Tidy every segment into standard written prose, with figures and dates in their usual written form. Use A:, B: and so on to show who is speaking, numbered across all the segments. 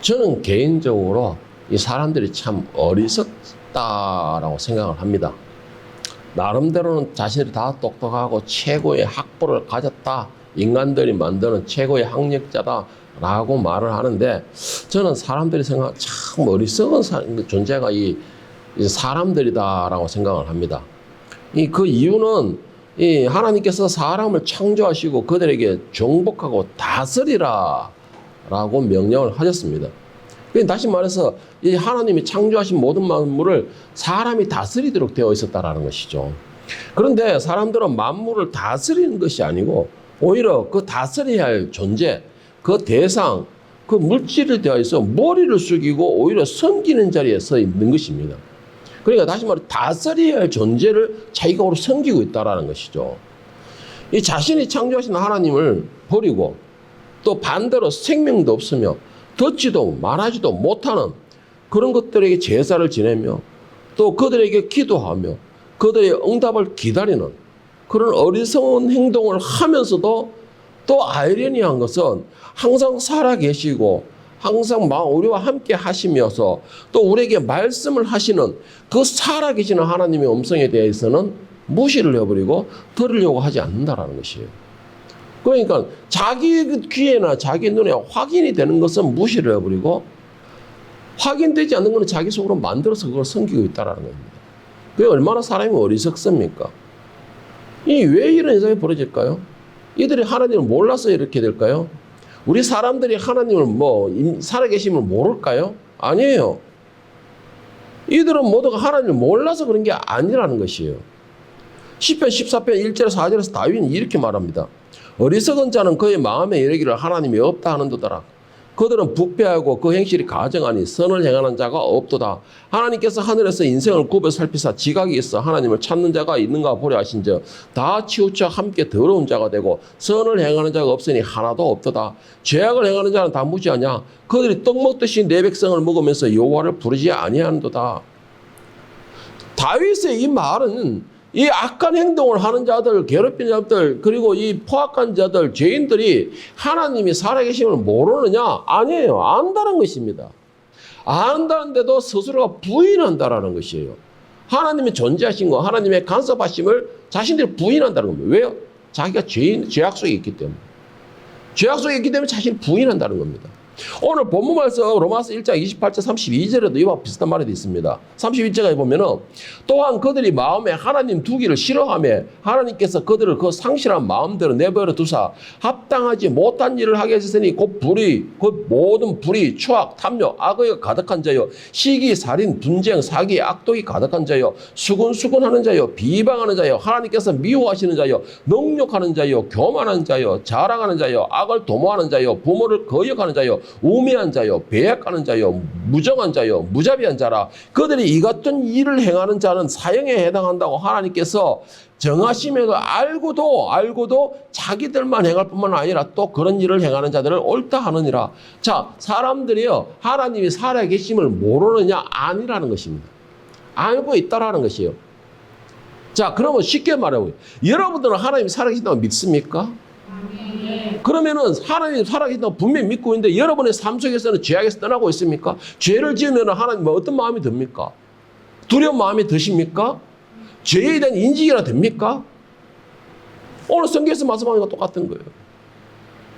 A: 저는 개인적으로 이 사람들이 참 어리석다라고 생각을 합니다. 나름대로는 자신이 다 똑똑하고 최고의 학벌을 가졌다, 인간들이 만드는 최고의 학력자다라고 말을 하는데, 저는 사람들이 생각 참 어리석은 존재가 이 사람들이다라고 생각을 합니다. 그 이유는 이 하나님께서 사람을 창조하시고 그들에게 정복하고 다스리라라고 명령을 하셨습니다. 다시 말해서 이 하나님이 창조하신 모든 만물을 사람이 다스리도록 되어 있었다라는 것이죠. 그런데 사람들은 만물을 다스리는 것이 아니고 오히려 그 다스려야 할 존재, 그 대상, 그 물질에 대해서 머리를 숙이고 오히려 섬기는 자리에 서 있는 것입니다. 그러니까 다시 말해 다스려야 할 존재를 자기가 오히려 섬기고 있다라는 것이죠. 이 자신이 창조하신 하나님을 버리고 또 반대로 생명도 없으며 듣지도 말하지도 못하는 그런 것들에게 제사를 지내며 또 그들에게 기도하며 그들의 응답을 기다리는 그런 어리석은 행동을 하면서도 또 아이러니한 것은 항상 살아계시고 항상 우리와 함께 하시면서 또 우리에게 말씀을 하시는 그 살아계시는 하나님의 음성에 대해서는 무시를 해버리고 들으려고 하지 않는다라는 것이에요. 그러니까 자기 귀에나 자기 눈에 확인이 되는 것은 무시를 해버리고 확인되지 않는 것은 자기 속으로 만들어서 그걸 섬기고 있다는 겁니다. 그게 얼마나 사람이 어리석습니까? 왜 이런 현상이 벌어질까요? 이들이 하나님을 몰라서 이렇게 될까요? 우리 사람들이 하나님을 살아계심을 모를까요? 아니에요. 이들은 모두가 하나님을 몰라서 그런 게 아니라는 것이에요. 시편 14편 1절 4절에서 다윗은 이렇게 말합니다. 어리석은 자는 그의 마음에 이르기를 하나님이 없다 하는도다. 그들은 부패하고 그 행실이 가증하니 선을 행하는 자가 없도다. 하나님께서 하늘에서 인생을 굽어 살피사 지각이 있어 하나님을 찾는 자가 있는가 보려 하신즉 다 치우쳐 함께 더러운 자가 되고 선을 행하는 자가 없으니 하나도 없도다. 죄악을 행하는 자는 다 무지하냐. 그들이 떡 먹듯이 내 백성을 먹으면서 여호와를 부르지 아니하는도다. 다윗의 이 말은 이 악한 행동을 하는 자들, 괴롭히는 자들, 그리고 이 포악한 자들, 죄인들이 하나님이 살아계심을 모르느냐? 아니에요. 안다는 것입니다. 안다는데도 스스로가 부인한다라는 것이에요. 하나님이 존재하신 거, 하나님의 간섭하심을 자신들이 부인한다는 겁니다. 왜요? 자기가 죄악 속에 있기 때문에. 죄악 속에 있기 때문에 자신이 부인한다는 겁니다. 오늘 본문 말씀 로마서 1장 28절 32절에도 이와 비슷한 말이 있습니다. 31절에 보면은 또한 그들이 마음에 하나님 두기를 싫어하며 하나님께서 그들을 그 상실한 마음대로 내버려 두사 합당하지 못한 일을 하게 하셨으니 곧 모든 불의, 추악, 탐욕, 악의가 가득한 자요 시기, 살인, 분쟁, 사기, 악독이 가득한 자요 수군수군하는 자요 비방하는 자요 하나님께서 미워하시는 자요 능욕하는 자요 교만한 자요 자랑하는 자요 악을 도모하는 자요 부모를 거역하는 자요 우매한 자요 배역하는 자요 무정한 자요 무자비한 자라. 그들이 이 같은 일을 행하는 자는 사형에 해당한다고 하나님께서 정하심에도 알고도 자기들만 행할 뿐만 아니라 또 그런 일을 행하는 자들을 옳다 하느니라. 자, 사람들이요 하나님이 살아계심을 모르느냐? 아니라는 것입니다. 알고 있다라는 것이에요. 자, 그러면 쉽게 말하면 여러분들은 하나님이 살아계신다고 믿습니까? 그러면은 하나님이 살아계신다고 분명히 믿고 있는데 여러분의 삶 속에서는 죄악에서 떠나고 있습니까? 죄를 지으면 하나님 어떤 마음이 듭니까? 두려운 마음이 드십니까? 죄에 대한 인지가 됩니까? 오늘 성경에서 말씀하는 거 똑같은 거예요.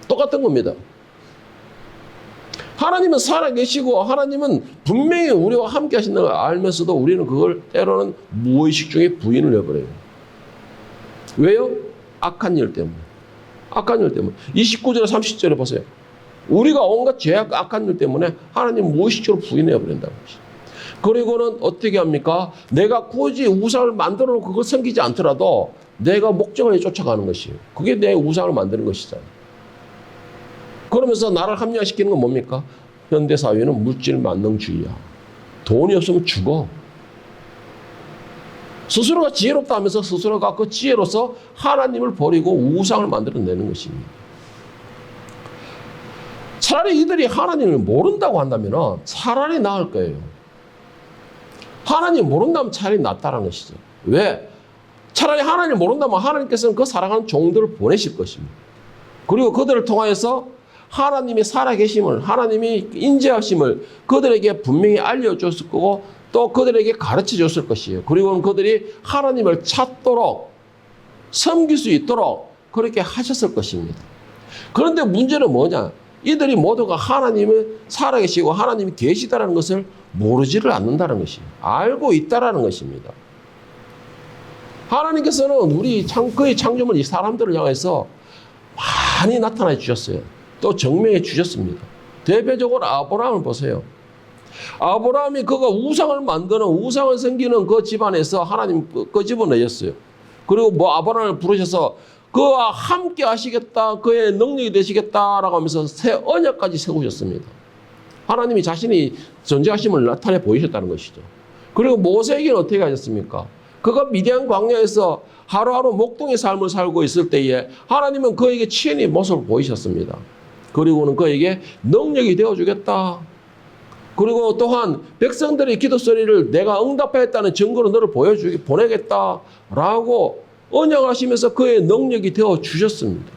A: 똑같은 겁니다. 하나님은 살아계시고 하나님은 분명히 우리와 함께 하신다는 걸 알면서도 우리는 그걸 때로는 무의식 중에 부인을 해버려요. 왜요? 악한 일 때문에. 악한 일 때문에. 29절 30절에 보세요. 우리가 온갖 죄악 악한 일 때문에 하나님 무의식적으로 부인해버린다는 것이죠. 그리고는 어떻게 합니까? 내가 굳이 우상을 만들어 놓고 그걸 섬기지 않더라도 내가 목적을 쫓아가는 것이에요. 그게 내 우상을 만드는 것이잖아요. 그러면서 나를 합리화시키는 건 뭡니까? 현대사회는 물질 만능주의야. 돈이 없으면 죽어. 스스로가 지혜롭다 하면서 스스로가 그 지혜로서 하나님을 버리고 우상을 만들어내는 것입니다. 차라리 이들이 하나님을 모른다고 한다면 차라리 나을 거예요. 하나님 모른다면 차라리 낫다는 것이죠. 왜? 차라리 하나님 모른다면 하나님께서는 그 사랑하는 종들을 보내실 것입니다. 그리고 그들을 통하여서 하나님이 살아계심을, 하나님이 인재하심을 그들에게 분명히 알려줬을 거고 또 그들에게 가르쳐 줬을 것이에요. 그리고는 그들이 하나님을 찾도록 섬길 수 있도록 그렇게 하셨을 것입니다. 그런데 문제는 뭐냐? 이들이 모두가 하나님을 살아계시고 하나님이 계시다는 것을 모르지를 않는다는 것이에요. 알고 있다라는 것입니다. 하나님께서는 그의 창조물 이 사람들을 향해서 많이 나타나 주셨어요. 또 증명해 주셨습니다. 대표적으로 아브라함을 보세요. 아브라함이 그가 우상을 만드는 우상을 섬기는 그 집안에서 하나님 끄집어내셨어요. 그리고 아브라함을 부르셔서 그와 함께 하시겠다, 그의 능력이 되시겠다라고 하면서 새 언약까지 세우셨습니다. 하나님이 자신이 존재하심을 나타내 보이셨다는 것이죠. 그리고 모세에게는 어떻게 하셨습니까? 그가 미디안 광야에서 하루하루 목동의 삶을 살고 있을 때에 하나님은 그에게 친히 모습을 보이셨습니다. 그리고는 그에게 능력이 되어주겠다. 그리고 또한 백성들의 기도 소리를 내가 응답하였다는 증거로 너를 보내겠다라고 언약하시면서 그의 능력이 되어주셨습니다.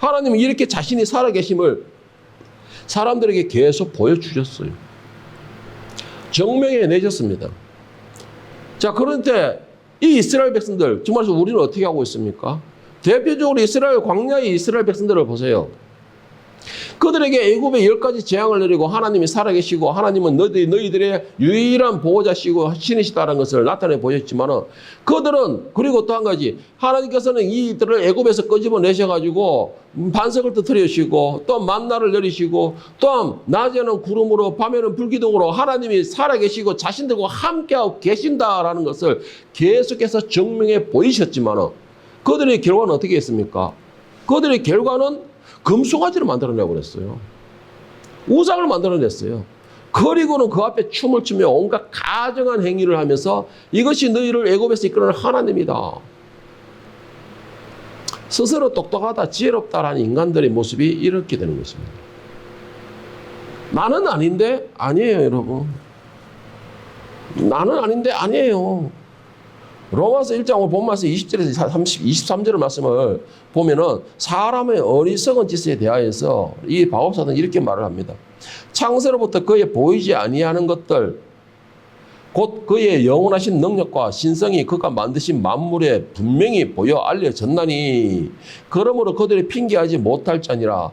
A: 하나님은 이렇게 자신이 살아계심을 사람들에게 계속 보여주셨어요. 증명해 내셨습니다. 자, 그런데 이 이스라엘 백성들, 정말 우리는 어떻게 하고 있습니까? 대표적으로 광야의 이스라엘 백성들을 보세요. 그들에게 애굽의 10가지 재앙을 내리고 하나님이 살아계시고 하나님은 너희들의 유일한 보호자시고 신이시다는 것을 나타내 보셨지만은 그들은 그리고 또 한 가지 하나님께서는 이들을 애굽에서 끄집어내셔가지고 반석을 터뜨리시고 또 만나를 내리시고 또 낮에는 구름으로 밤에는 불기둥으로 하나님이 살아계시고 자신들과 함께하고 계신다라는 것을 계속해서 증명해 보이셨지만은 그들의 결과는 어떻게 했습니까? 그들의 결과는 금송아지를 만들어내 버렸어요. 우상을 만들어냈어요. 그리고는 그 앞에 춤을 추며 온갖 가증한 행위를 하면서 이것이 너희를 애굽에서 이끌어낸 하나님이다. 스스로 똑똑하다, 지혜롭다라는 인간들의 모습이 이렇게 되는 것입니다. 나는 아닌데 아니에요, 여러분. 나는 아닌데 아니에요. 로마서 1장 본말씀 20절에서 23절 말씀을 보면은 사람의 어리석은 짓에 대하여서 이 바울사는 이렇게 말을 합니다. 창세로부터 그의 보이지 아니하는 것들 곧 그의 영원하신 능력과 신성이 그가 만드신 만물에 분명히 보여 알려졌나니 그러므로 그들이 핑계하지 못할 자니라.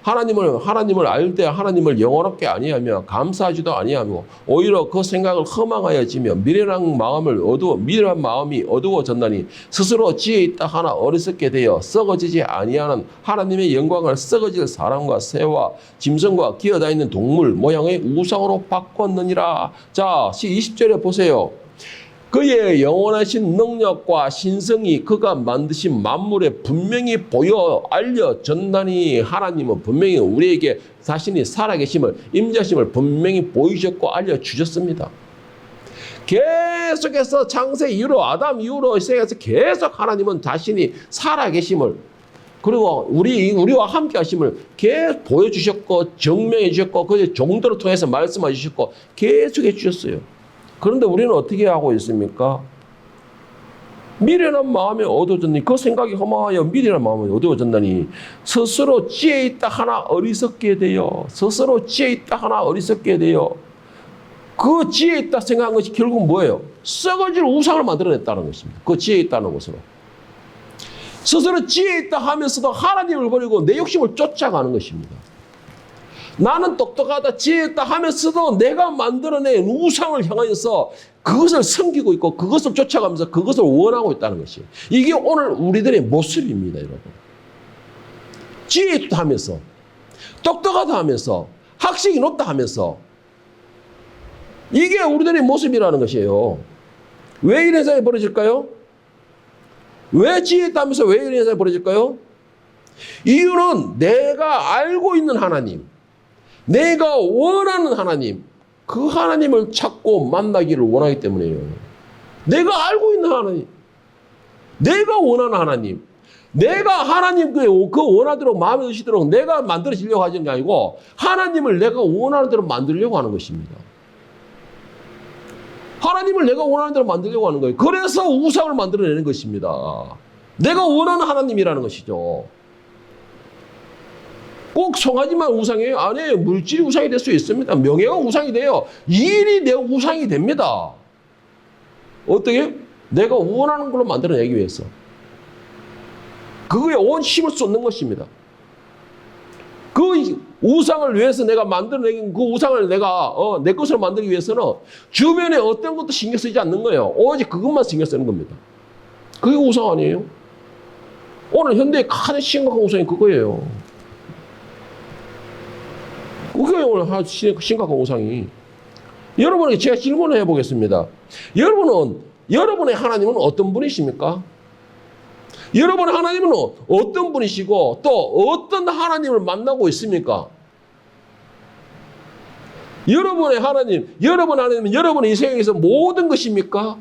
A: 하나님을 알되 하나님을 영원롭게 아니하며 감사하지도 아니하며 오히려 그 생각을 허망하여지며 미련한 마음이 어두워졌나니 스스로 지혜 있다 하나 어리석게 되어 썩어지지 아니하는 하나님의 영광을 썩어질 사람과 새와 짐승과 기어다니는 동물 모양의 우상으로 바꿨느니라. 자, 20절에 보세요. 그의 영원하신 능력과 신성이 그가 만드신 만물에 분명히 보여 알려졌나니 하나님은 분명히 우리에게 자신이 살아계심을 임재하심을 분명히 보이셨고 알려주셨습니다. 계속해서 창세 이후로 아담 이후로 세계에서 계속 하나님은 자신이 살아계심을 그리고 우리와 함께 하심을 계속 보여주셨고 증명해 주셨고 그 종들을 통해서 말씀해 주셨고 계속해 주셨어요. 그런데 우리는 어떻게 하고 있습니까? 미련한 마음에 어두워졌니? 그 생각이 허망하여 미련한 마음에 어두워졌나니 스스로 지혜 있다 하나 어리석게 되어 스스로 지혜 있다 하나 어리석게 되어 그 지혜 있다 생각한 것이 결국 뭐예요? 썩어질 우상을 만들어냈다는 것입니다. 그 지혜 있다는 것으로. 스스로 지혜 있다 하면서도 하나님을 버리고 내 욕심을 쫓아가는 것입니다. 나는 똑똑하다, 지혜 있다 하면서도 내가 만들어낸 우상을 향하여서 그것을 섬기고 있고 그것을 쫓아가면서 그것을 원하고 있다는 것이에요. 이게 오늘 우리들의 모습입니다, 여러분. 지혜 있다 하면서, 똑똑하다 하면서, 학식이 높다 하면서 이게 우리들의 모습이라는 것이에요. 왜 이런 현상이 벌어질까요? 왜 지혜 있다 하면서 왜 이런 현상이 벌어질까요? 이유는 내가 알고 있는 하나님, 내가 원하는 하나님, 그 하나님을 찾고 만나기를 원하기 때문이에요. 내가 알고 있는 하나님, 내가 원하는 하나님, 내가 하나님 그 원하도록 마음에 드시도록 내가 만들어지려고 하는 게 아니고 하나님을 내가 원하는 대로 만들려고 하는 것입니다. 하나님을 내가 원하는 대로 만들려고 하는 거예요. 그래서 우상을 만들어내는 것입니다. 내가 원하는 하나님이라는 것이죠. 꼭 송아지만 우상이에요? 아니에요. 물질이 우상이 될 수 있습니다. 명예가 우상이 돼요. 일이 내 우상이 됩니다. 어떻게? 내가 원하는 걸로 만들어내기 위해서. 그거에 온 힘을 쏟는 것입니다. 그 우상을 위해서 내가 만들어내긴 그 우상을 내가 내 것으로 만들기 위해서는 주변에 어떤 것도 신경 쓰지 않는 거예요. 오직 그것만 신경 쓰는 겁니다. 그게 우상 아니에요? 오늘 현대의 가장 심각한 우상이 그거예요. 그게 오늘 심각한 우상이. 여러분에게 제가 질문을 해보겠습니다. 여러분의 하나님은 어떤 분이십니까? 여러분의 하나님은 어떤 분이시고 또 어떤 하나님을 만나고 있습니까? 여러분의 하나님은 여러분의 인생에서 모든 것입니까?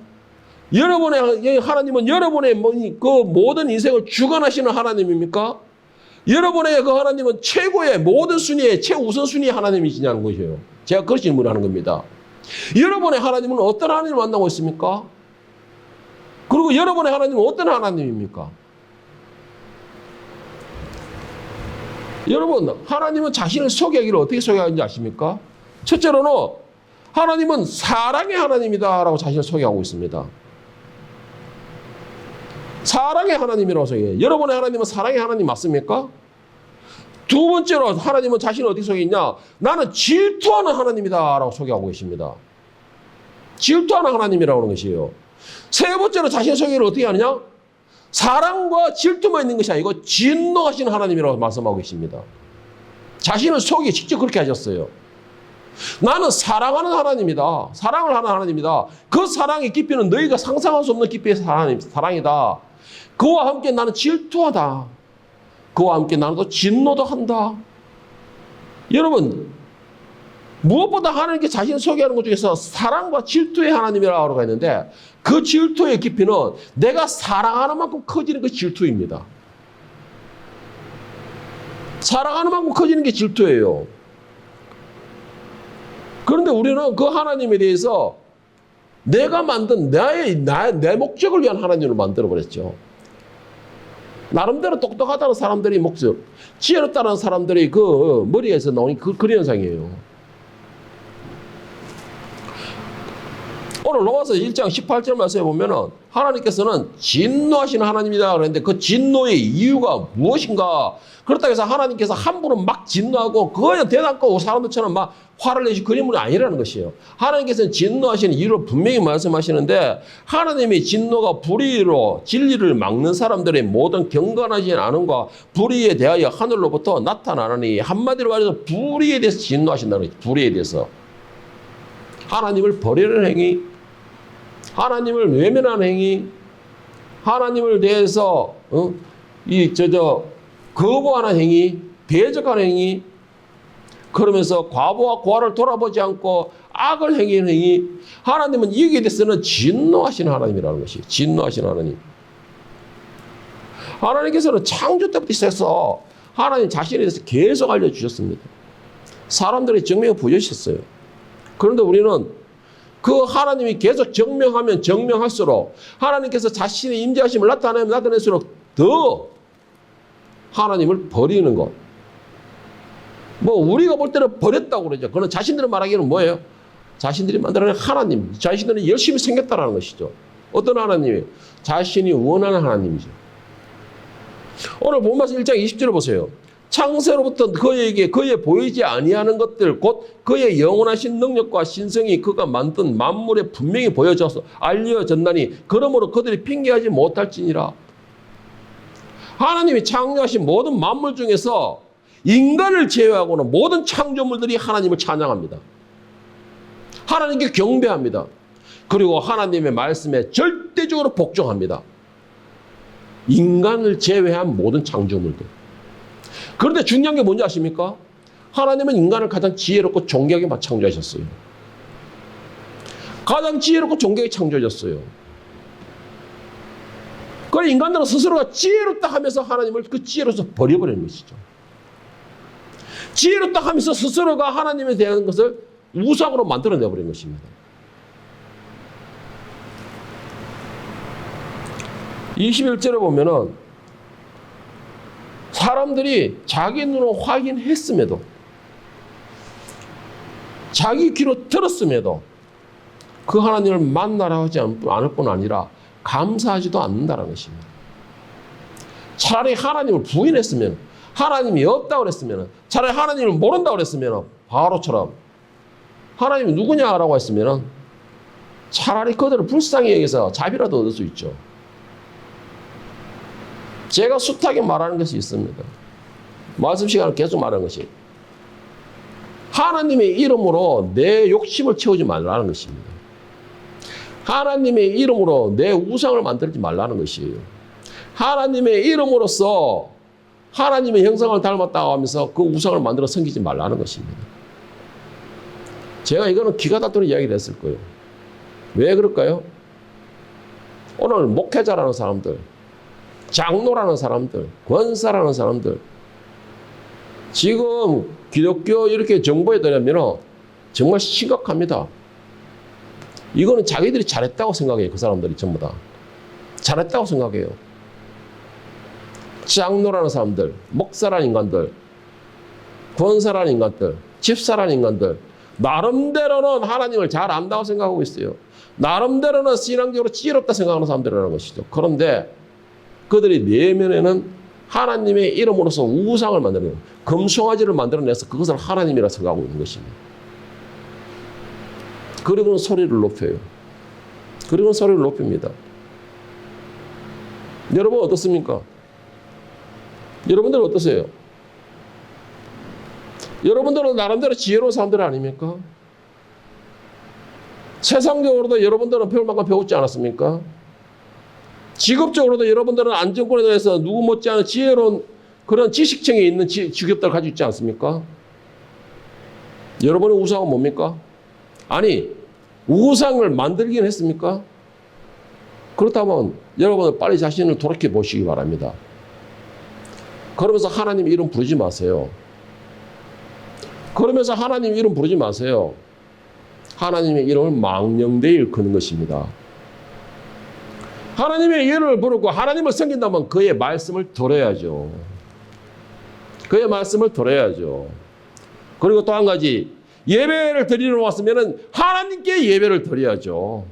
A: 여러분의 하나님은 여러분의 그 모든 인생을 주관하시는 하나님입니까? 여러분의 그 하나님은 최고의 모든 순위의 최우선순위의 하나님이시냐는 것이에요. 제가 그 질문을 하는 겁니다. 여러분의 하나님은 어떤 하나님을 만나고 있습니까? 그리고 여러분의 하나님은 어떤 하나님입니까? 여러분, 하나님은 자신을 소개하기를 어떻게 소개하는지 아십니까? 첫째로는 하나님은 사랑의 하나님이다라고 자신을 소개하고 있습니다. 사랑의 하나님이라고 소개해요. 여러분의 하나님은 사랑의 하나님 맞습니까? 두 번째로 하나님은 자신을 어떻게 소개했냐? 나는 질투하는 하나님이다라고 소개하고 계십니다. 질투하는 하나님이라고 하는 것이에요. 세 번째로 자신의 소개를 어떻게 하느냐? 사랑과 질투만 있는 것이 아니고 진노하시는 하나님이라고 말씀하고 계십니다. 자신을 소개 직접 그렇게 하셨어요. 나는 사랑하는 하나님이다. 사랑을 하는 하나님이다. 그 사랑의 깊이는 너희가 상상할 수 없는 깊이의 사랑이다. 그와 함께 나는 질투하다. 그와 함께 나는 또 진노도 한다. 여러분, 무엇보다 하나님께 자신을 소개하는 것 중에서 사랑과 질투의 하나님이라고 하고 있는데 그 질투의 깊이는 내가 사랑하는 만큼 커지는 그 질투입니다. 사랑하는 만큼 커지는 게 질투예요. 그런데 우리는 그 하나님에 대해서 내가 만든 내 목적을 위한 하나님을 만들어버렸죠. 나름대로 똑똑하다는 사람들이 목적, 지혜롭다는 사람들이 그 머리에서 나오는 그 현상이에요. 오늘 로마서 1장 18절 말씀에 보면은 하나님께서는 진노하시는 하나님이다 그랬는데 그 진노의 이유가 무엇인가? 그렇다고 해서 하나님께서 함부로 막 진노하고 그거에 대담고 사람들처럼 막 화를 내시 그런 분이 아니라는 것이에요. 하나님께서는 진노하시는 이유를 분명히 말씀하시는데 하나님의 진노가 불의로 진리를 막는 사람들의 모든 경건하지 않음과 불의에 대하여 하늘로부터 나타나느니 한마디로 말해서 불의에 대해서 진노하신다는 거예요. 불의에 대해서. 하나님을 버리는 행위, 하나님을 외면하는 행위, 하나님을 대해서 거부하는 행위, 배척하는 행위, 그러면서 과부와 고아를 돌아보지 않고 악을 행하는 행위, 하나님은 여기에 대해서는 진노하시는 하나님이라는 것이 진노하시는 하나님. 하나님께서는 창조 때부터 시작해서 하나님 자신에 대해서 계속 알려주셨습니다. 사람들의 증명을 보여주셨어요. 그런데 우리는 그 하나님이 계속 증명하면 증명할수록 하나님께서 자신의 임재하심을 나타낼수록 더 하나님을 버리는 것. 뭐 우리가 볼 때는 버렸다고 그러죠. 그건 자신들이 말하기는 뭐예요? 자신들이 만들어낸 하나님, 자신들이 열심히 생겼다는 것이죠. 어떤 하나님이에요? 자신이 원하는 하나님이죠. 오늘 본문에서 1장 20절을 보세요. 창세로부터 그에게 그의 보이지 아니하는 것들 곧 그의 영원하신 능력과 신성이 그가 만든 만물에 분명히 보여져서 알려졌나니 그러므로 그들이 핑계하지 못할지니라. 하나님이 창조하신 모든 만물 중에서 인간을 제외하고는 모든 창조물들이 하나님을 찬양합니다. 하나님께 경배합니다. 그리고 하나님의 말씀에 절대적으로 복종합니다. 인간을 제외한 모든 창조물들. 그런데 중요한 게 뭔지 아십니까? 하나님은 인간을 가장 지혜롭고 존귀하게 창조하셨어요. 가장 지혜롭고 존귀하게 창조하셨어요. 그래서 인간들은 스스로가 지혜롭다 하면서 하나님을 그 지혜로서 버려버리는 것이죠. 지혜롭다 하면서 스스로가 하나님에 대한 것을 우상으로 만들어내버린 것입니다. 21절에 보면은 사람들이 자기 눈으로 확인했음에도, 자기 귀로 들었음에도 그 하나님을 만나라 하지 않을 뿐 아니라 감사하지도 않는다는 것입니다. 차라리 하나님을 부인했으면, 하나님이 없다고 그랬으면, 차라리 하나님을 모른다고 그랬으면 바로처럼 하나님이 누구냐라고 했으면 차라리 그들을 불쌍히 여기서 자비라도 얻을 수 있죠. 제가 숱하게 말하는 것이 있습니다. 말씀 시간을 계속 말하는 것이, 하나님의 이름으로 내 욕심을 채우지 말라는 것입니다. 하나님의 이름으로 내 우상을 만들지 말라는 것이에요. 하나님의 이름으로서 하나님의 형상을 닮았다고 하면서 그 우상을 만들어 섬기지 말라는 것입니다. 제가 이거는 기가 닿도록 이야기를 했을 거예요. 왜 그럴까요? 오늘 목회자라는 사람들, 장로라는 사람들, 권사라는 사람들, 지금 기독교 이렇게 정보에 들으면 정말 심각합니다. 이거는 자기들이 잘했다고 생각해요. 그 사람들이 전부 다 잘했다고 생각해요. 장로라는 사람들, 목사라는 인간들, 권사라는 인간들, 집사라는 인간들, 나름대로는 하나님을 잘 안다고 생각하고 있어요. 나름대로는 신앙적으로 지혜롭다 생각하는 사람들이라는 것이죠. 그런데 그들이 내면에는 하나님의 이름으로서 우상을 만드는, 금송아지를 만들어내서 그것을 하나님이라 생각하고 있는 것입니다. 그리고는 소리를 높여요. 그리고는 소리를 높입니다. 여러분 어떻습니까? 여러분들은 어떠세요? 여러분들은 나름대로 지혜로운 사람들 아닙니까? 세상적으로도 여러분들은 배울 만큼 배웠지 않았습니까? 직업적으로도 여러분들은 안정권에 대해서 누구 못지않은 지혜로운 그런 지식층에 있는 직업들을 가지고 있지 않습니까? 여러분의 우상은 뭡니까? 아니, 우상을 만들긴 했습니까? 그렇다면 여러분은 빨리 자신을 돌이켜 보시기 바랍니다. 그러면서 하나님 이름 부르지 마세요. 그러면서 하나님 이름 부르지 마세요. 하나님의 이름을 망령되이 일컫는 것입니다. 하나님의 이름을 부르고 하나님을 섬긴다면 그의 말씀을 들어야죠. 그의 말씀을 들어야죠. 그리고 또 한 가지, 예배를 드리러 왔으면 하나님께 예배를 드려야죠.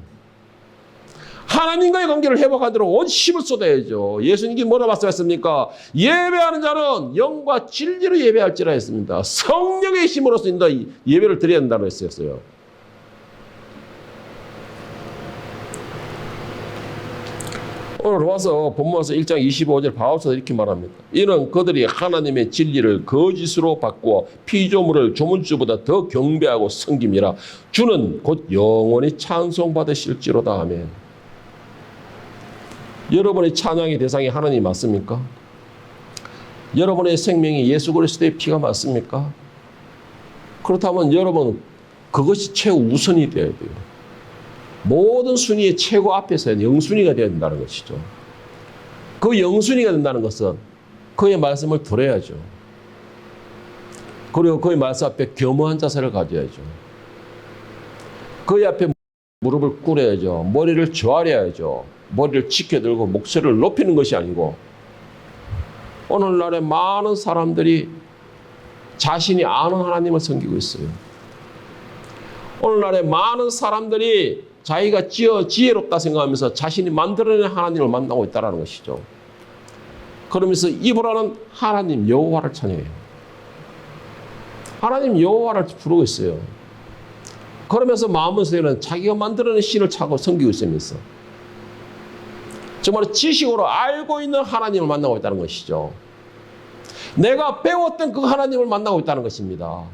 A: 하나님과의 관계를 회복하도록 온 힘을 쏟아야죠. 예수님이 뭐라 말씀하셨습니까? 예배하는 자는 영과 진리로 예배할지라 했습니다. 성령의 힘으로서 인다 예배를 드려야 된다고 했었어요. 오늘 와서 본문에서 1장 25절 바울서 이렇게 말합니다. 이는 그들이 하나님의 진리를 거짓으로 바꾸어 피조물을 조문주보다 더 경배하고 섬김이라. 주는 곧 영원히 찬송받으실지로다. 아멘. 여러분의 찬양의 대상이 하나님 맞습니까? 여러분의 생명이 예수 그리스도의 피가 맞습니까? 그렇다면 여러분 그것이 최우선이 되어야 돼요. 모든 순위의 최고 앞에서 영순위가 되어야 된다는 것이죠. 그 영순위가 된다는 것은 그의 말씀을 들어야죠. 그리고 그의 말씀 앞에 겸허한 자세를 가져야죠. 그의 앞에 무릎을 꿇어야죠. 머리를 조아려야죠. 머리를 지켜들고 목소리를 높이는 것이 아니고, 오늘날에 많은 사람들이 자신이 아는 하나님을 섬기고 있어요. 오늘날에 많은 사람들이 자기가 지혜롭다 생각하면서 자신이 만들어낸 하나님을 만나고 있다는 것이죠. 그러면서 입으로는 하나님 여호와를 찬양해요. 하나님 여호와를 부르고 있어요. 그러면서 마음속에는 자기가 만들어낸 신을 차고 섬기고 있으면서 정말 지식으로 알고 있는 하나님을 만나고 있다는 것이죠. 내가 배웠던 그 하나님을 만나고 있다는 것입니다.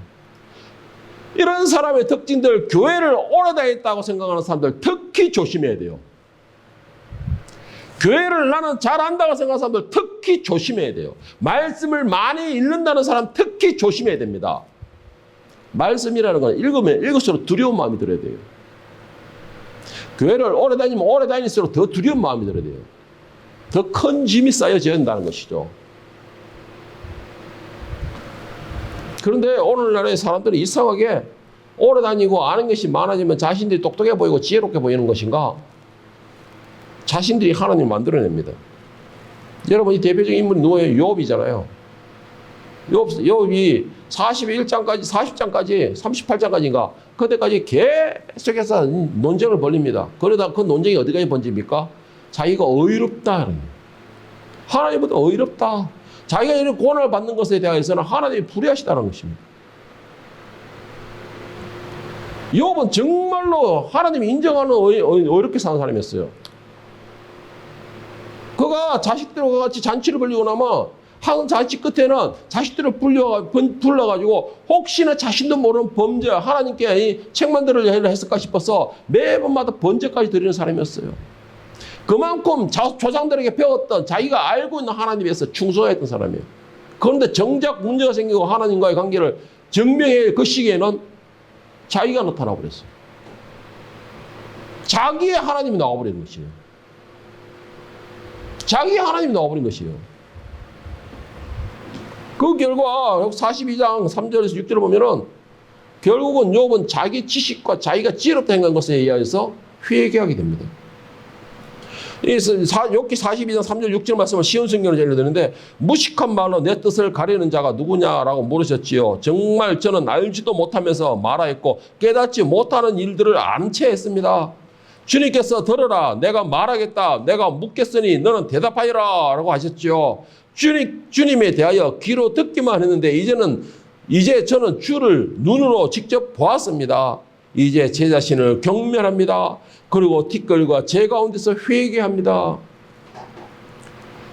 A: 이런 사람의 특징들, 교회를 오래 다녔다고 생각하는 사람들 특히 조심해야 돼요. 교회를 나는 잘 안다고 생각하는 사람들 특히 조심해야 돼요. 말씀을 많이 읽는다는 사람 특히 조심해야 됩니다. 말씀이라는 건 읽으면 읽을수록 두려운 마음이 들어야 돼요. 교회를 오래 다니면 오래 다닐수록 더 두려운 마음이 들어야 돼요. 더 큰 짐이 쌓여져야 한다는 것이죠. 그런데 오늘날의 사람들이 이상하게 오래 다니고 아는 것이 많아지면 자신들이 똑똑해 보이고 지혜롭게 보이는 것인가? 자신들이 하나님을 만들어냅니다. 여러분, 이 대표적인 인물이 누구예요? 욥이잖아요. 욥이 41장까지, 40장까지, 38장까지인가 그때까지 계속해서 논쟁을 벌립니다. 그러다 그 논쟁이 어디까지 번집니까? 자기가 어이롭다. 하나님보다 어이롭다. 자기가 이런 고난을 받는 것에 대해서는 하나님이 불의하시다는 것입니다. 욥은 정말로 하나님이 인정하는 어이롭게 사는 사람이었어요. 그가 자식들과 같이 잔치를 벌리고 나면 한 잔치 끝에는 자식들을 불러가지고 혹시나 자신도 모르는 범죄, 하나님께 책만 들으려 했을까 싶어서 매번마다 번제까지 드리는 사람이었어요. 그만큼 조상들에게 배웠던 자기가 알고 있는 하나님에서 충성했던 사람이에요. 그런데 정작 문제가 생기고 하나님과의 관계를 증명해 그 시기에는 자기가 나타나 버렸어요. 자기의 하나님이 나와버린 것이에요. 자기의 하나님이 나와버린 것이에요. 그 결과 42장 3절에서 6절을 보면은 결국은 욥은 자기 지식과 자기가 지혜롭다 생각한 것에 의해서 회개하게 됩니다. 욥기 42장 3절 6절 말씀을 쉬운 성경으로 전해드리는데 무식한 말로 내 뜻을 가리는 자가 누구냐라고 물으셨지요. 정말 저는 알지도 못하면서 말하였고 깨닫지 못하는 일들을 아는 채 했습니다. 주님께서 들으라 내가 말하겠다 내가 묻겠으니 너는 대답하여라 라고 하셨지요. 주님에 대하여 귀로 듣기만 했는데 이제 저는 주를 눈으로 직접 보았습니다. 이제 제 자신을 경멸합니다. 그리고 티끌과 제 가운데서 회개합니다.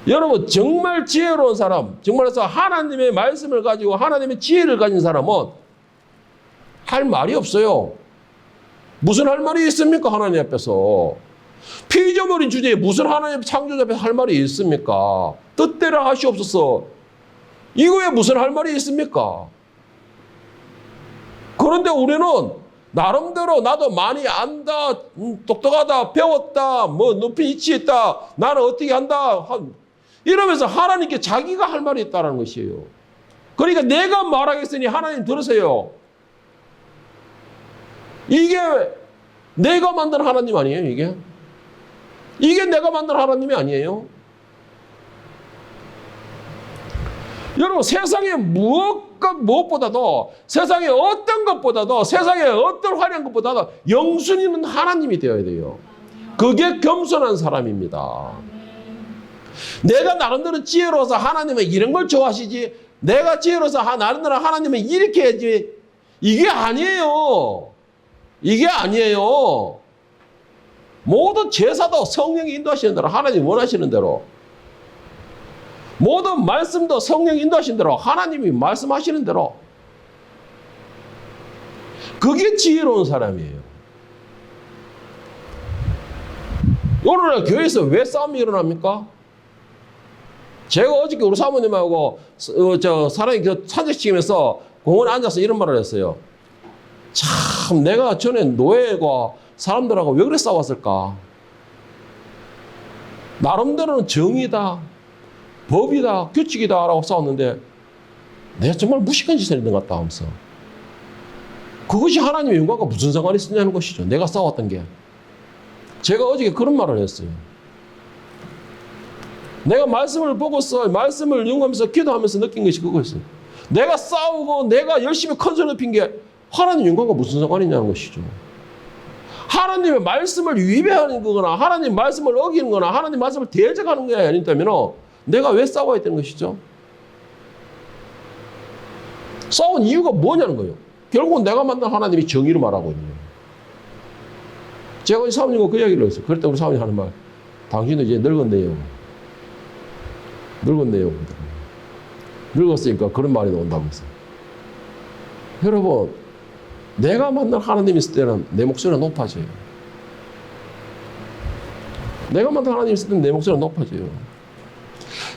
A: 여러분 정말 지혜로운 사람, 정말로 하나님의 말씀을 가지고 하나님의 지혜를 가진 사람은 할 말이 없어요. 무슨 할 말이 있습니까? 하나님 앞에서. 피 잊어버린 주제에 무슨 하나님 창조자 앞에서 할 말이 있습니까? 뜻대로 하시옵소서. 이거에 무슨 할 말이 있습니까? 그런데 우리는 나름대로 나도 많이 안다, 똑똑하다, 배웠다, 뭐 높이 이치했다, 나는 어떻게 한다 이러면서 하나님께 자기가 할 말이 있다는 것이에요. 그러니까 내가 말하겠으니 하나님 들으세요. 이게 내가 만든 하나님 아니에요, 이게 내가 만든 하나님이 아니에요. 여러분 세상에 무엇보다도 세상에 어떤 것보다도 세상에 어떤 화려한 것보다도 영순이는 하나님이 되어야 돼요. 그게 겸손한 사람입니다. 내가 나름대로 지혜로워서 하나님은 이런 걸 좋아하시지 내가 지혜로워서 나름대로 하나님은 이렇게 해야지 이게 아니에요. 이게 아니에요. 모든 제사도 성령이 인도하시는 대로 하나님이 원하시는 대로 모든 말씀도 성령이 인도하시는 대로 하나님이 말씀하시는 대로 그게 지혜로운 사람이에요. 오늘날 교회에서 왜 싸움이 일어납니까? 제가 어저께 우리 사모님하고 사랑이 산책시키면서 공원에 앉아서 이런 말을 했어요. 참 내가 전에 노예과 사람들하고 왜 그래 싸웠을까? 나름대로는 정의다, 법이다, 규칙이다 라고 싸웠는데 내가 정말 무식한 짓을 했는 것 같다 하면서 그것이 하나님의 영광과 무슨 상관이 있느냐는 것이죠. 내가 싸웠던 게. 제가 어저께 그런 말을 했어요. 내가 말씀을 보고서 말씀을 연구하면서 기도하면서 느낀 것이 그거였어요. 내가 싸우고 내가 열심히 컨설 높인 게 하나님 영광과 무슨 상관이냐는 것이죠. 하나님의 말씀을 위배하는 거거나 하나님 말씀을 어기는 거나 하나님 말씀을 대적하는 게 아니다면 내가 왜 싸워야 되는 것이죠? 싸운 이유가 뭐냐는 거예요. 결국은 내가 만난 하나님이 정의로 말하고 있는 거예요. 제가 이 사모님과 그 이야기를 했어요. 그럴 때 우리 사모님 하는 말, 당신도 이제 늙었네요. 늙었네요. 늙었으니까 그런 말이 나온다면서. 여러분, 내가 만난 하나님이 있을 때는 내 목소리가 높아져요. 내가 만난 하나님이 있을 때는 내 목소리가 높아져요.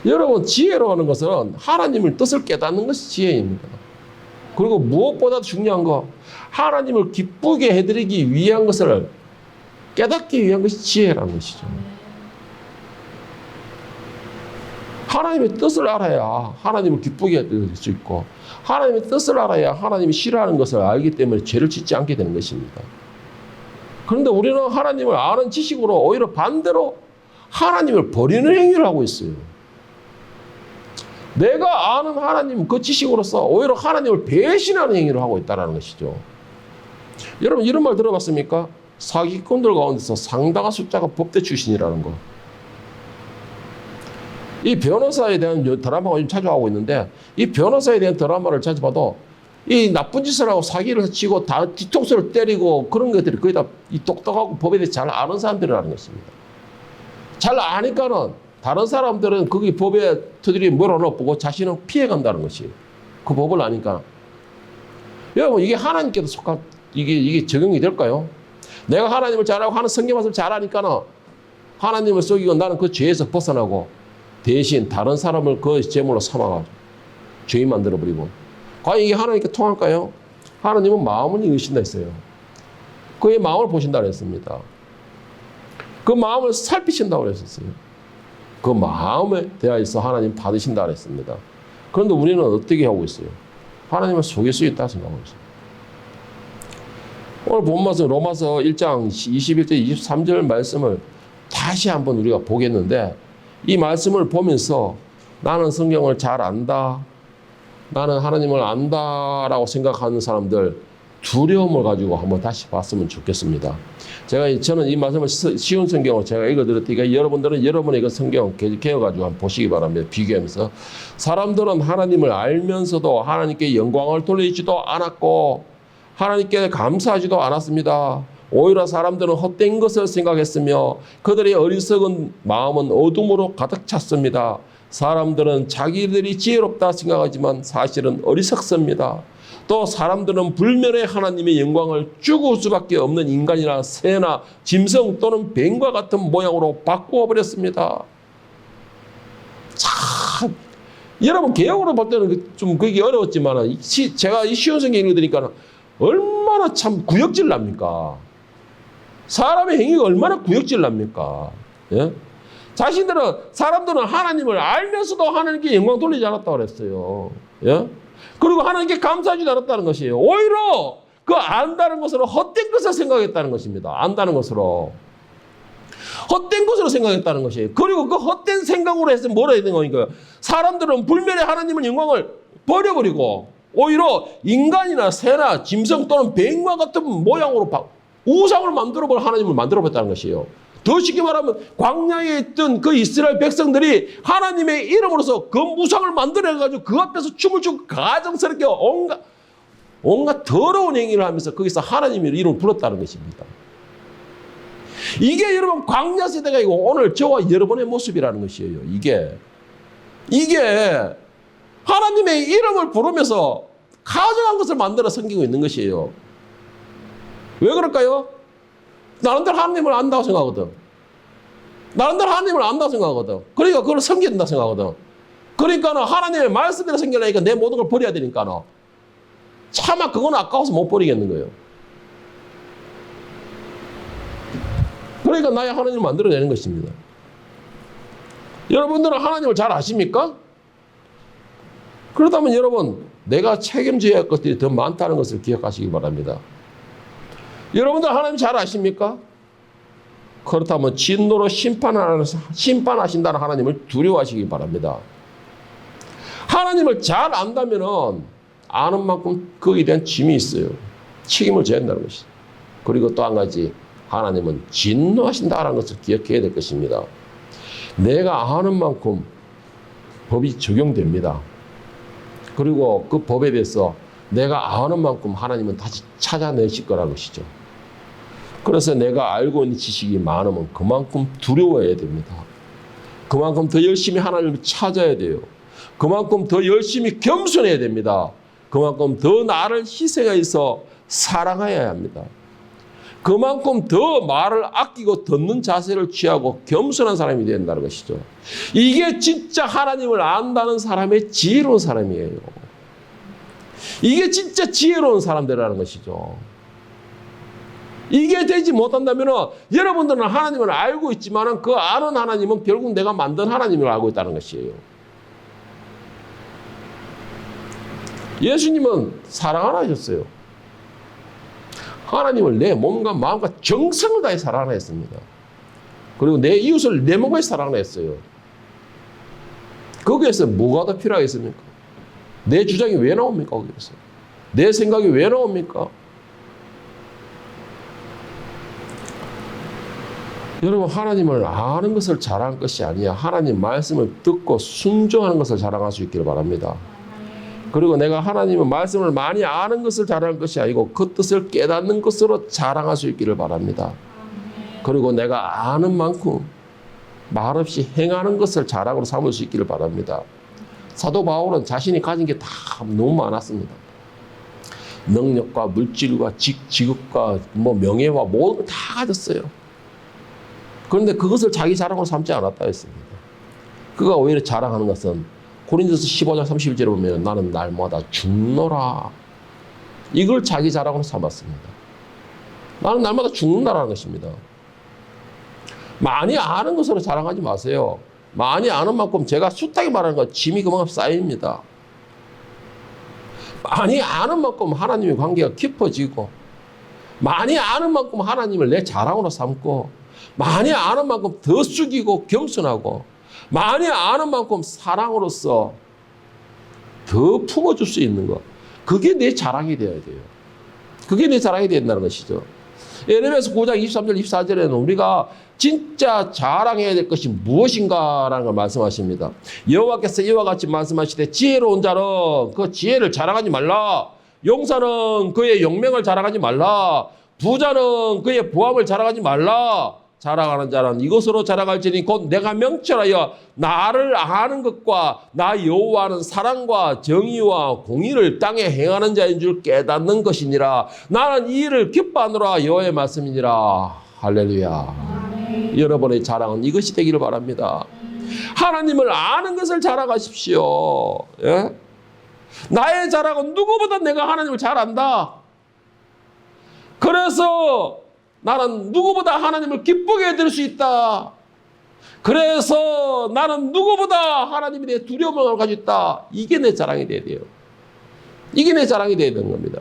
A: 여러분, 지혜로워하는 것은 하나님의 뜻을 깨닫는 것이 지혜입니다. 그리고 무엇보다 중요한 거, 하나님을 기쁘게 해드리기 위한 것을 깨닫기 위한 것이 지혜라는 것이죠. 하나님의 뜻을 알아야 하나님을 기쁘게 해드릴 수 있고 하나님의 뜻을 알아야 하나님이 싫어하는 것을 알기 때문에 죄를 짓지 않게 되는 것입니다. 그런데 우리는 하나님을 아는 지식으로 오히려 반대로 하나님을 버리는 행위를 하고 있어요. 내가 아는 하나님 그 지식으로서 오히려 하나님을 배신하는 행위를 하고 있다는 것이죠. 여러분 이런 말 들어봤습니까? 사기꾼들 가운데서 상당한 숫자가 법대 출신이라는 거. 이 변호사에 대한 드라마가 요즘 찾아오고 있는데 이 변호사에 대한 드라마를 찾아봐도 이 나쁜 짓을 하고 사기를 치고 다 뒤통수를 때리고 그런 것들이 거의 다 이 똑똑하고 법에 대해 잘 아는 사람들이라는 것입니다. 잘 아니까는 다른 사람들은 거기 법에 터들이 몰아넣고 자신은 피해간다는 것이 그 법을 아니까. 여러분 이게 하나님께도 속한 이게 적용이 될까요? 내가 하나님을 잘 알고 하는 성경 말씀을 잘 아니까는 하나님을 속이고 나는 그 죄에서 벗어나고 대신 다른 사람을 그 제물로 삼아가지고 죄인 만들어버리고. 과연 이게 하나님께 통할까요? 하나님은 마음을 읽으신다 했어요. 그의 마음을 보신다고 했습니다. 그 마음을 살피신다고 했었어요. 그 마음에 대하여서 하나님 받으신다고 했습니다. 그런데 우리는 어떻게 하고 있어요? 하나님을 속일 수 있다 생각하고 있어요. 오늘 본 말씀 로마서 1장 21절 23절 말씀을 다시 한번 우리가 보겠는데 이 말씀을 보면서 나는 성경을 잘 안다. 나는 하나님을 안다라고 생각하는 사람들 두려움을 가지고 한번 다시 봤으면 좋겠습니다. 저는 이 말씀을 쉬운 성경으로 제가 읽어드렸으니까 여러분들은 여러분의 그 성경 개어가지고 한번 보시기 바랍니다. 비교하면서. 사람들은 하나님을 알면서도 하나님께 영광을 돌리지도 않았고 하나님께 감사하지도 않았습니다. 오히려 사람들은 헛된 것을 생각했으며 그들의 어리석은 마음은 어둠으로 가득 찼습니다. 사람들은 자기들이 지혜롭다 생각하지만 사실은 어리석습니다. 또 사람들은 불멸의 하나님의 영광을 죽을 수밖에 없는 인간이나 새나 짐승 또는 뱀과 같은 모양으로 바꾸어 버렸습니다. 참 여러분 개혁으로 볼 때는 좀 그게 어려웠지만 제가 이 쉬운 성경 읽으니까 얼마나 참 구역질 납니까? 사람의 행위가 얼마나 구역질 납니까? 예? 사람들은 하나님을 알면서도 하나님께 영광 돌리지 않았다고 그랬어요. 예? 그리고 하나님께 감사하지 않았다는 것이에요. 오히려 그 안다는 것으로 헛된 것을 생각했다는 것입니다. 안다는 것으로. 헛된 것으로 생각했다는 것이에요. 그리고 그 헛된 생각으로 해서 뭐라 해야 되는 거니까요. 사람들은 불멸의 하나님의 영광을 버려버리고 오히려 인간이나 새나 짐승 또는 뱀과 같은 모양으로 우상을 만들어버려 하나님을 만들어버렸다는 것이에요. 더 쉽게 말하면 광야에 있던 그 이스라엘 백성들이 하나님의 이름으로서 그 우상을 만들어가지고 그 앞에서 춤을 추고 가정스럽게 온갖 더러운 행위를 하면서 거기서 하나님의 이름을 불렀다는 것입니다. 이게 여러분 광야 세대가 이고 오늘 저와 여러분의 모습이라는 것이에요. 이게 하나님의 이름을 부르면서 가증한 것을 만들어 섬기고 있는 것이에요. 왜 그럴까요? 나름대로 하나님을 안다고 생각하거든. 나름대로 하나님을 안다고 생각하거든. 그러니까 그걸 섬겨야 된다고 생각하거든. 그러니까 하나님의 말씀대로 섬기려니까 내 모든 걸 버려야 되니까 차마 그건 아까워서 못 버리겠는 거예요. 그러니까 나의 하나님을 만들어내는 것입니다. 여러분들은 하나님을 잘 아십니까? 그렇다면 여러분 내가 책임져야 할 것들이 더 많다는 것을 기억하시기 바랍니다. 여러분들 하나님 잘 아십니까? 그렇다면 진노로 심판하신다는 하나님을 두려워하시기 바랍니다. 하나님을 잘 안다면 아는 만큼 거기에 대한 짐이 있어요. 책임을 져야 한다는 것이죠. 그리고 또 한 가지 하나님은 진노하신다는 것을 기억해야 될 것입니다. 내가 아는 만큼 법이 적용됩니다. 그리고 그 법에 대해서 내가 아는 만큼 하나님은 다시 찾아내실 거라는 것이죠. 그래서 내가 알고 있는 지식이 많으면 그만큼 두려워해야 됩니다. 그만큼 더 열심히 하나님을 찾아야 돼요. 그만큼 더 열심히 겸손해야 됩니다. 그만큼 더 나를 희생해서 사랑해야 합니다. 그만큼 더 말을 아끼고 듣는 자세를 취하고 겸손한 사람이 된다는 것이죠. 이게 진짜 하나님을 안다는 사람의 지혜로운 사람이에요. 이게 진짜 지혜로운 사람들이라는 것이죠. 이게 되지 못한다면 여러분들은 하나님을 알고 있지만 그 아는 하나님은 결국 내가 만든 하나님을 알고 있다는 것이에요. 예수님은 사랑 안 하셨어요. 하나님을 내 몸과 마음과 정성을 다해 사랑을 했습니다. 그리고 내 이웃을 내 몸까지 사랑을 했어요. 거기에서 뭐가 더 필요하겠습니까? 내 주장이 왜 나옵니까? 거기에서 내 생각이 왜 나옵니까? 여러분, 하나님을 아는 것을 자랑한 것이 아니야. 하나님 말씀을 듣고 순종하는 것을 자랑할 수 있기를 바랍니다. 그리고 내가 하나님의 말씀을 많이 아는 것을 자랑할 것이 아니고 그 뜻을 깨닫는 것으로 자랑할 수 있기를 바랍니다. 그리고 내가 아는 만큼 말없이 행하는 것을 자랑으로 삼을 수 있기를 바랍니다. 사도 바울은 자신이 가진 게 다 너무 많았습니다. 능력과 물질과 직업과 명예와 모든 걸 다 가졌어요. 그런데 그것을 자기 자랑으로 삼지 않았다 했습니다. 그가 오히려 자랑하는 것은 고린도서 15장 31절에 보면 나는 날마다 죽노라. 이걸 자기 자랑으로 삼았습니다. 나는 날마다 죽는다라는 것입니다. 많이 아는 것으로 자랑하지 마세요. 많이 아는 만큼 제가 숱하게 말하는 건 짐이 그만큼 쌓입니다. 많이 아는 만큼 하나님의 관계가 깊어지고, 많이 아는 만큼 하나님을 내 자랑으로 삼고, 많이 아는 만큼 더 숙이고 겸손하고, 많이 아는 만큼 사랑으로서 더 품어줄 수 있는 것. 그게 내 자랑이 되어야 돼요. 그게 내 자랑이 된다는 것이죠. 에레미야서 9장 23절 24절에는 우리가 진짜 자랑해야 될 것이 무엇인가라는 걸 말씀하십니다. 여호와께서 이와 같이 말씀하시되 지혜로운 자는 그 지혜를 자랑하지 말라. 용사는 그의 용맹을 자랑하지 말라. 부자는 그의 부함을 자랑하지 말라. 자랑하는 자는 이것으로 자랑할지니 곧 내가 명철하여 나를 아는 것과 나 여호와는 사랑과 정의와 공의를 땅에 행하는 자인 줄 깨닫는 것이니라. 나는 이 일을 기뻐하노라. 여호와의 말씀이니라. 할렐루야. 여러분의 자랑은 이것이 되기를 바랍니다. 하나님을 아는 것을 자랑하십시오. 예? 나의 자랑은 누구보다 내가 하나님을 잘 안다. 그래서 나는 누구보다 하나님을 기쁘게 해드릴 수 있다. 그래서 나는 누구보다 하나님에 대해 두려움을 가지고 있다. 이게 내 자랑이 돼야 돼요. 이게 내 자랑이 돼야 되는 겁니다.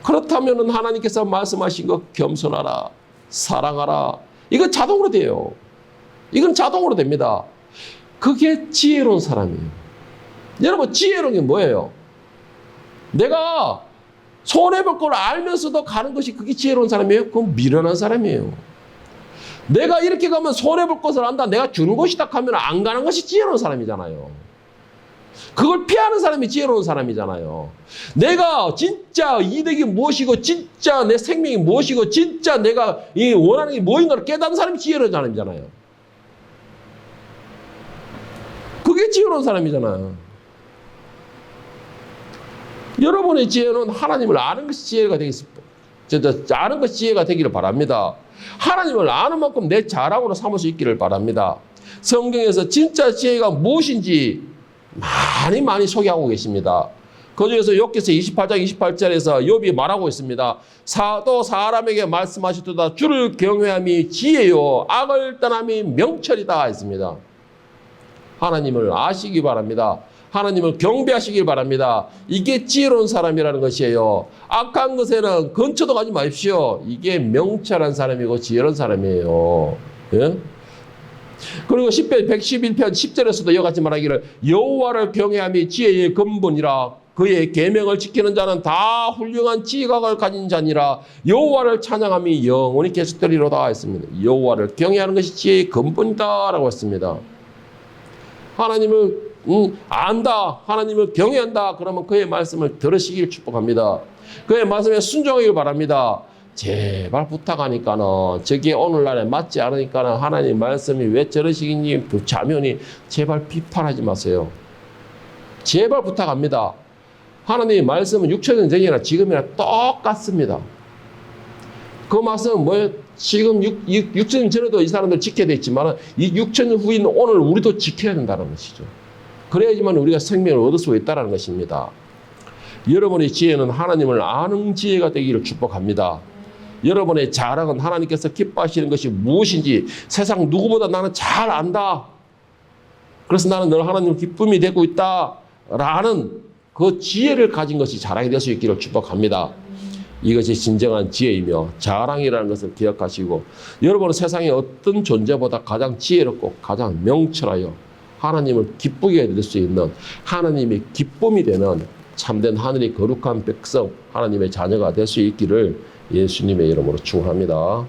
A: 그렇다면 하나님께서 말씀하신 것 겸손하라, 사랑하라. 이건 자동으로 돼요. 이건 자동으로 됩니다. 그게 지혜로운 사람이에요. 여러분, 지혜로운 게 뭐예요? 내가 손해볼 걸 알면서도 가는 것이 그게 지혜로운 사람이에요? 그건 미련한 사람이에요. 내가 이렇게 가면 손해볼 것을 안다. 내가 주는 것이다 하면 안 가는 것이 지혜로운 사람이잖아요. 그걸 피하는 사람이 지혜로운 사람이잖아요. 내가 진짜 이득이 무엇이고 진짜 내 생명이 무엇이고 진짜 내가 이 원하는 게 무엇인가를 깨닫는 사람이 지혜로운 사람이잖아요. 그게 지혜로운 사람이잖아요. 여러분의 지혜는 하나님을 아는 것이 지혜가 되겠습니다. 아는 것이 지혜가 되기를 바랍니다. 하나님을 아는 만큼 내 자랑으로 삼을 수 있기를 바랍니다. 성경에서 진짜 지혜가 무엇인지 많이 소개하고 계십니다. 그중에서 욥기서 28장 28절에서 욥이 말하고 있습니다. 또 사람에게 말씀하셨도다. 주를 경외함이 지혜요 악을 떠남이 명철이다 했습니다. 하나님을 아시기 바랍니다. 하나님을 경배하시길 바랍니다. 이게 지혜로운 사람이라는 것이에요. 악한 것에는 근처도 가지 마십시오. 이게 명철한 사람이고 지혜로운 사람이에요. 예? 그리고 10편 111편 10절에서도 이와 같이 말하기를 여호와를 경외함이 지혜의 근본이라. 그의 계명을 지키는 자는 다 훌륭한 지각을 가진 자니라. 여호와를 찬양함이 영원히 계속되리로다 했습니다. 여호와를 경외하는 것이 지혜의 근본이다라고 했습니다. 하나님을 안다, 하나님을 경외한다. 그러면 그의 말씀을 들으시길 축복합니다. 그의 말씀에 순종하길 바랍니다. 제발 부탁하니까는 저게 오늘날에 맞지 않으니까는 하나님 말씀이 왜 저러시긴지 자면이 제발 비판하지 마세요. 제발 부탁합니다. 하나님의 말씀은 6,000년 전이나 지금이나 똑같습니다. 그 말씀은 뭐예요? 지금 6,000년 전에도 이 사람들 지켜야 됐지만 이 6,000년 후인 오늘 우리도 지켜야 된다는 것이죠. 그래야지만 우리가 생명을 얻을 수 있다는 것입니다. 여러분의 지혜는 하나님을 아는 지혜가 되기를 축복합니다. 여러분의 자랑은 하나님께서 기뻐하시는 것이 무엇인지 세상 누구보다 나는 잘 안다. 그래서 나는 늘 하나님 기쁨이 되고 있다. 라는 그 지혜를 가진 것이 자랑이 될 수 있기를 축복합니다. 이것이 진정한 지혜이며 자랑이라는 것을 기억하시고 여러분은 세상의 어떤 존재보다 가장 지혜롭고 가장 명철하여 하나님을 기쁘게 해드릴 수 있는 하나님의 기쁨이 되는 참된 하늘이 거룩한 백성, 하나님의 자녀가 될 수 있기를 예수님의 이름으로 축원합니다.